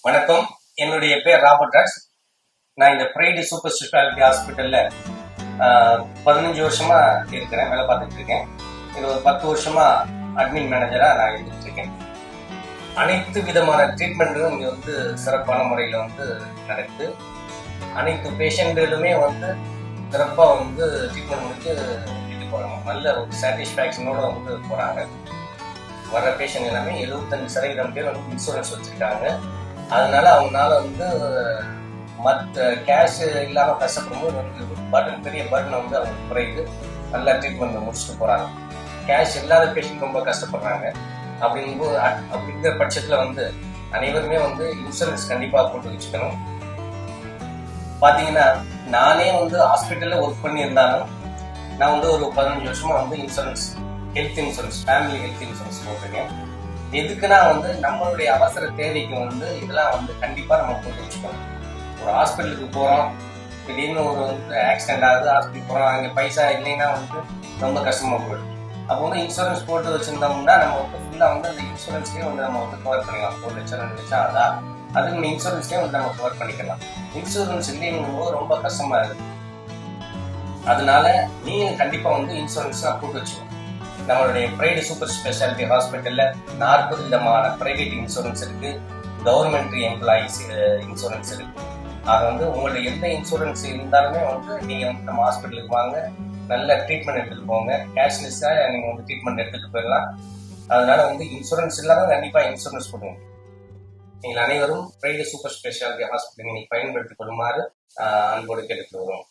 வணக்கம். என்னுடைய பேர் ராபர்ட் ராஜ். நான் இந்த பிரைடு சூப்பர் ஸ்பெஷாலிட்டி ஹாஸ்பிட்டல்ல 15 வருஷமா இருக்கிறேன், வேலை பார்த்துட்டு இருக்கேன். இது ஒரு 10 வருஷமா அட்மின் மேனேஜரா நான் இருந்துட்டு இருக்கேன். அனைத்து விதமான ட்ரீட்மெண்ட்டும் இங்க சிறப்பான முறையில நடக்குது. அனைத்து பேஷண்ட்களுமே சிறப்பா ட்ரீட்மெண்ட் முடிச்சு வீட்டுக்கு போறாங்க. நல்ல ஒரு சாட்டிஸ்பாக்சனோட போறாங்க. வர்ற பேஷண்ட் எல்லாமே 75% பேர் இன்சூரன்ஸ் வச்சிருக்காங்க. அதனால அவங்களால மற்ற கேஷ் இல்லாம கஷ்டப்படும்போது பெரிய பர்டன் அவங்களுக்கு குறையுது. நல்லா ட்ரீட்மெண்ட் முடிச்சுட்டு போறாங்க. கேஷ் இல்லாத பேஷண்ட் ரொம்ப கஷ்டப்படுறாங்க. அப்படிங்கிற பட்சத்துல அனைவருமே இன்சூரன்ஸ் கண்டிப்பா போட்டு வச்சுக்கணும். பாத்தீங்கன்னா நானே ஹாஸ்பிட்டல்ல ஒர்க் பண்ணி இருந்தாலும் நான் ஒரு 15 வருஷமா insurance, health insurance, family health insurance போட்டிருக்கேன். எதுக்குன்னா நம்மளுடைய அவசர தேவைக்கு இதெல்லாம் கண்டிப்பா நம்ம போட்டு வச்சுக்கணும். ஒரு ஹாஸ்பிட்டலுக்கு போறோம், திடீர்னு ஒரு ஆக்சிடென்ட் ஆகுது, ஹாஸ்பிட்டல் போறோம், அங்கே பைசா இல்லைன்னா ரொம்ப கஷ்டமா போயிடும். அப்போ இன்சூரன்ஸ் போட்டு வச்சிருந்தோம்னா நம்ம ஃபுல்லா அந்த இன்சூரன்ஸ்லேயே நம்ம கவர் பண்ணிக்கலாம். 1 லட்சம் 2 லட்சம் ஆகுதா, அது நம்ம இன்சூரன்ஸ்லேயே நம்ம கவர் பண்ணிக்கலாம். இன்சூரன்ஸ் இல்லைங்கும் போது ரொம்ப கஷ்டமா இருக்கு. அதனால நீங்க கண்டிப்பா இன்சூரன்ஸ் போட்டு வச்சுக்கணும். நம்மளுடைய பிரைடு சூப்பர் ஸ்பெஷாலிட்டி ஹாஸ்பிட்டல்ல 40 விதமான பிரைவேட் இன்சூரன்ஸ் இருக்கு, கவர்மெண்ட் எம்ப்ளாயிஸ் இன்சூரன்ஸ் இருக்கு. அது உங்களுடைய எந்த இன்சூரன்ஸ் இருந்தாலுமே நீங்க நம்ம ஹாஸ்பிட்டலுக்கு வாங்க, நல்ல ட்ரீட்மெண்ட் எடுத்துட்டு போங்க. கேஷ்லெஸ்ஸா நீங்க ட்ரீட்மெண்ட் எடுத்துட்டு போயிடலாம். அதனால இன்சூரன்ஸ் இல்லாம கண்டிப்பா இன்சூரன்ஸ் போடுங்க. நீங்கள் அனைவரும் பிரைடு சூப்பர் ஸ்பெஷாலிட்டி ஹாஸ்பிட்டல் நீங்கள் பயன்படுத்திக் கொள்ளுமாறு அன்போடு கேட்டுக்கொள்கிறோம்.